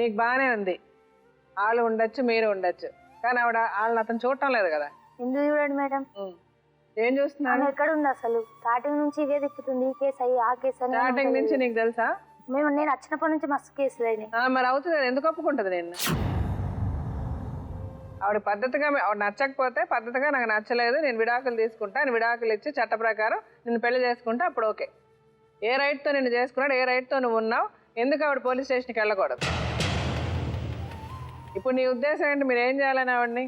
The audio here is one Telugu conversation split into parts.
నీకు బాగానే ఉంది, వాళ్ళు ఉండొచ్చు మీరు ఉండొచ్చు, కానీ వాళ్ళని అతను చూడటం లేదు కదా. ఎందుకు చూడండి మేడం? ఏం చూస్తున్నాను? ఎక్కడ ఉంది అసలు? స్టార్టింగ్ నుంచి ఇవే తిప్పుతుంది, ఈ కేసు అయ్యి ఆ కేసు అని. స్టార్టింగ్ నుంచి నీకు తెలుసా? నేను వచ్చినప్పటి నుంచి మస్తు కేసులు అయినాయి. మరి అవుతుంది, ఎందుకు ఒప్పుకుంటుంది నేను? ఆవిడ పద్ధతిగా, ఆవిడ నచ్చకపోతే పద్ధతిగా నాకు నచ్చలేదు, నేను విడాకులు తీసుకుంటా, నేను విడాకులు ఇచ్చి చట్ట ప్రకారం నిన్ను పెళ్లి చేసుకుంటా, అప్పుడు ఓకే. ఏ రైట్తో నిన్ను చేసుకున్నాడు, ఏ రైట్తో నువ్వు ఉన్నావు, ఎందుకు ఆవిడ పోలీస్ స్టేషన్కి వెళ్ళకూడదు? ఇప్పుడు నీ ఉద్దేశం ఏంటి? మీరు ఏం చేయాలని ఆవిడని?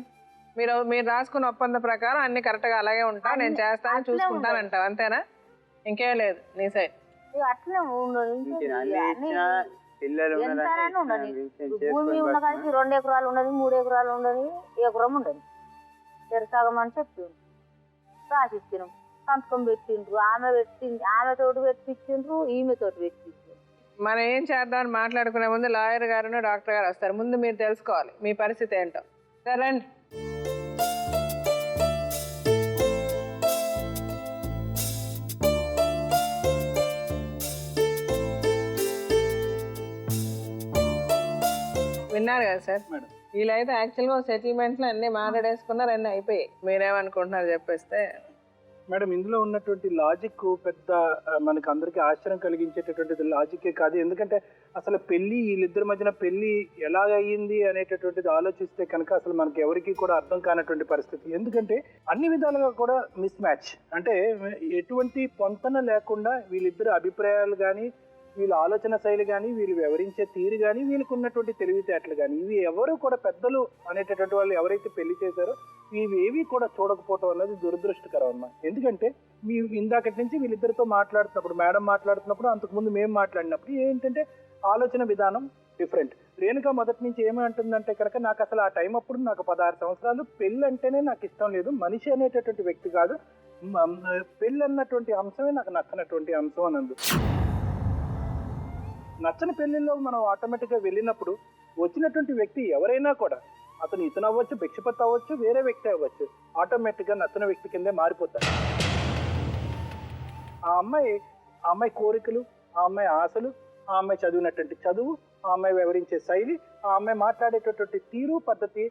మీరు రాసుకున్న ఒప్పందం ప్రకారం అన్ని కరెక్ట్గా అలాగే ఉంటా, నేను చేస్తాను చూసుకుంటాను అంటావు, అంతేనా? ఇంకేం లేదు నీ సైడ్? అట్లనే భూమి ఉన్న కానీ 2 ఎకరాలు ఉండదు, 3 ఎకరాలు ఉండదు, ఎకరం ఉండదు. తెరసాగం అని చెప్పిండ్రు, రాసిచ్చినాం, సంతకం పెట్టిండ్రు, ఆమెతోటి పెట్టించిండ్రు, ఈమెతోటి పెట్టిండ్రు. మనం ఏం చేద్దామని మాట్లాడుకునే ముందు లాయర్ గారు డాక్టర్ గారు వస్తారు. ముందు మీరు తెలుసుకోవాలి మీ పరిస్థితి ఏంటో. సరే రండి. విన్నారు కదా సార్, వీళ్ళైతే యాక్చువల్గా సెటిల్మెంట్లో అన్ని మాట్లాడేసుకున్నారు, అన్నీ అయిపోయాయి. మీరేమనుకుంటున్నారు చెప్పేస్తే? మేడం, ఇందులో ఉన్నటువంటి లాజిక్ పెద్ద మనకు అందరికీ ఆశ్చర్యం కలిగించేటటువంటిది లాజిక్కే కాదు. ఎందుకంటే అసలు పెళ్లి, వీళ్ళిద్దరి మధ్యన పెళ్లి ఎలాగ అయ్యింది అనేటటువంటిది ఆలోచిస్తే కనుక అసలు మనకి ఎవరికి కూడా అర్థం కానటువంటి పరిస్థితి. ఎందుకంటే అన్ని విధాలుగా కూడా మిస్ మ్యాచ్, అంటే ఎటువంటి పొంతన లేకుండా వీళ్ళిద్దరు అభిప్రాయాలు కానీ, వీళ్ళ ఆలోచన శైలి కానీ, వీళ్ళు వివరించే తీరు కానీ, వీళ్ళకు ఉన్నటువంటి తెలివితేటలు కానీ, ఇవి ఎవరు కూడా పెద్దలు అనేటటువంటి వాళ్ళు ఎవరైతే పెళ్లి చేశారో ఇవేవి కూడా చూడకపోవటం అనేది దురదృష్టకరం అన్నమాట. ఎందుకంటే మీ ఇందాకటి నుంచి వీళ్ళిద్దరితో మాట్లాడుతున్నప్పుడు, మేడం మాట్లాడుతున్నప్పుడు, అంతకుముందు మేము మాట్లాడినప్పుడు ఏంటంటే ఆలోచన విధానం డిఫరెంట్. రేణుక మొదటి నుంచి ఏమంటుందంటే కనుక నాకు అసలు ఆ టైం అప్పుడు నాకు 16 సంవత్సరాలు, పెళ్ళి అంటేనే నాకు ఇష్టం లేదు, మనిషి అనేటటువంటి వ్యక్తి కాదు, పెళ్ళి అన్నటువంటి అంశమే నాకు నచ్చనటువంటి అంశం అని అందు. నచ్చని పెళ్లిలో మనం ఆటోమేటిక్గా వెళ్ళినప్పుడు వచ్చినటువంటి వ్యక్తి ఎవరైనా కూడా, అతను ఇతను అవ్వచ్చు, భిక్షపతి అవ్వచ్చు, వేరే వ్యక్తి అవ్వచ్చు, ఆటోమేటిక్గా నచ్చిన వ్యక్తి కిందే మారిపోతారు. ఆ అమ్మాయి కోరికలు, ఆ అమ్మాయి ఆశలు, ఆ అమ్మాయి చదివినటువంటి చదువు, ఆ అమ్మాయి వివరించే శైలి, ఆ అమ్మాయి మాట్లాడేటటువంటి తీరు పద్ధతి,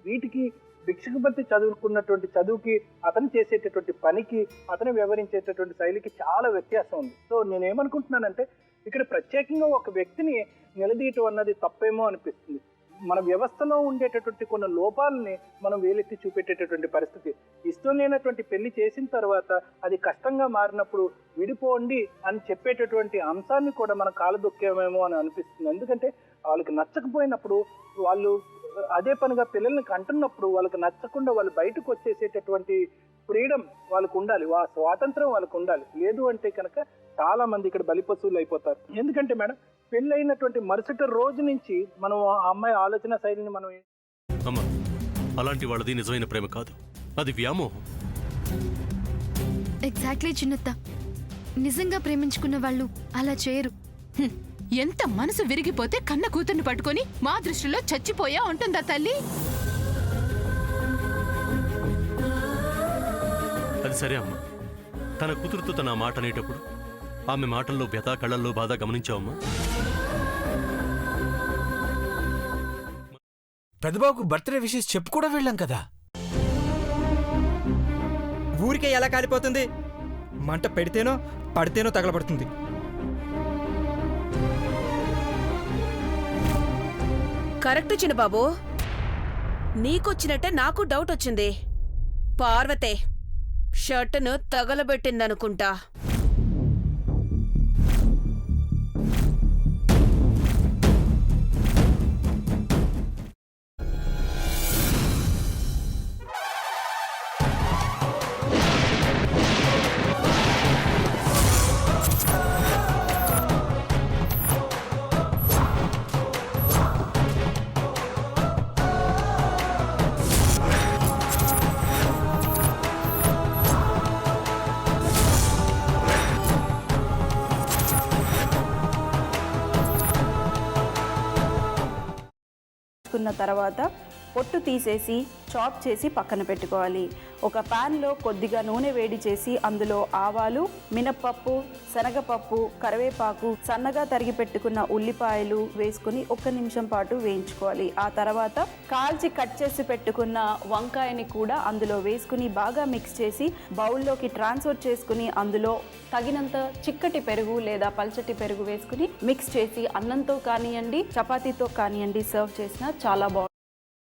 వీటికి భిక్షపతి చదువుకున్నటువంటి చదువుకి, అతను చేసేటటువంటి పనికి, అతను వివరించేటటువంటి శైలికి చాలా వ్యత్యాసం ఉంది. సో నేనేమనుకుంటున్నానంటే ఇక్కడ ప్రత్యేకంగా ఒక వ్యక్తిని నిలదీయటం అన్నది తప్పేమో అనిపిస్తుంది. మన వ్యవస్థలో ఉండేటటువంటి కొన్ని లోపాలని మనం వేలెత్తి చూపెట్టేటటువంటి పరిస్థితి. ఇష్టం లేనటువంటి పెళ్లి చేసిన తర్వాత అది కష్టంగా మారినప్పుడు విడిపోండి అని చెప్పేటటువంటి అంశాన్ని కూడా మనం కాలదొక్కేమేమో అని అనిపిస్తుంది. ఎందుకంటే వాళ్ళకి నచ్చకపోయినప్పుడు, వాళ్ళు అదే పనిగా పిల్లల్ని కంటున్నప్పుడు వాళ్ళకి నచ్చకుండా వాళ్ళు బయటకు వచ్చేసేటటువంటి ఫ్రీడమ్ వాళ్ళకు ఉండాలి, స్వాతంత్రం వాళ్ళకు ఉండాలి. లేదు అంటే కనుక చాలా మంది ఇక్కడ బలిపశువులు అయిపోతారు. ఎందుకంటే మేడం, పెళ్ళైనటువంటి మరుసటి రోజు నుంచి మనం ఆ అమ్మాయి ఆలోచన శైలిని మనం అలాంటి వాళ్ళది నిజమైన ప్రేమ కాదు, అది వ్యామోహం. ఎగ్జాక్ట్లీ చిన్నత్త, నిజంగా ప్రేమించుకున్న వాళ్ళు అలా చేయరు. ఎంత మనసు విరిగిపోతే కన్న కూతుర్ని పట్టుకొని మా దృష్టిలో చచ్చిపోయా ఉంటుందా తల్లి? అది సరే అమ్మా, తన కూతురుతో తన మాట అనేటప్పుడు ఆమె మాటల్లో వ్యథ, కళ్ళల్లో బాధ గమనించావమ్మా? పెద్దబాబుకు బర్త్డే విషెస్ చెప్పు కూడా వెళ్ళాం కదా. ఊరికే ఎలా కాలిపోతుంది? మంట పెడితేనో పడితేనో తగలబడుతుంది. కరెక్ట్ చిన్నబాబు, నీకొచ్చినట్టే నాకు డౌట్ వచ్చింది. పార్వతే షర్టును తగలబెట్టిందనుకుంటా. తర్వాత పొట్టు తీసేసి చాప్ చేసి పక్కన పెట్టుకోవాలి. ఒక ప్యాన్లో కొద్దిగా నూనె వేడి చేసి అందులో ఆవాలు, మినప్పప్పు, శనగపప్పు, కరివేపాకు, సన్నగా తరిగి పెట్టుకున్న ఉల్లిపాయలు వేసుకుని 1 నిమిషం పాటు వేయించుకోవాలి. ఆ తర్వాత కాల్చి కట్ చేసి పెట్టుకున్న వంకాయని కూడా అందులో వేసుకుని బాగా మిక్స్ చేసి బౌల్లోకి ట్రాన్స్ఫర్ చేసుకుని అందులో తగినంత చిక్కటి పెరుగు లేదా పల్చటి పెరుగు వేసుకుని మిక్స్ చేసి అన్నంతో కానివ్వండి, చపాతీతో కానివ్వండి సర్వ్ చేసినా చాలా బాగుంటుంది.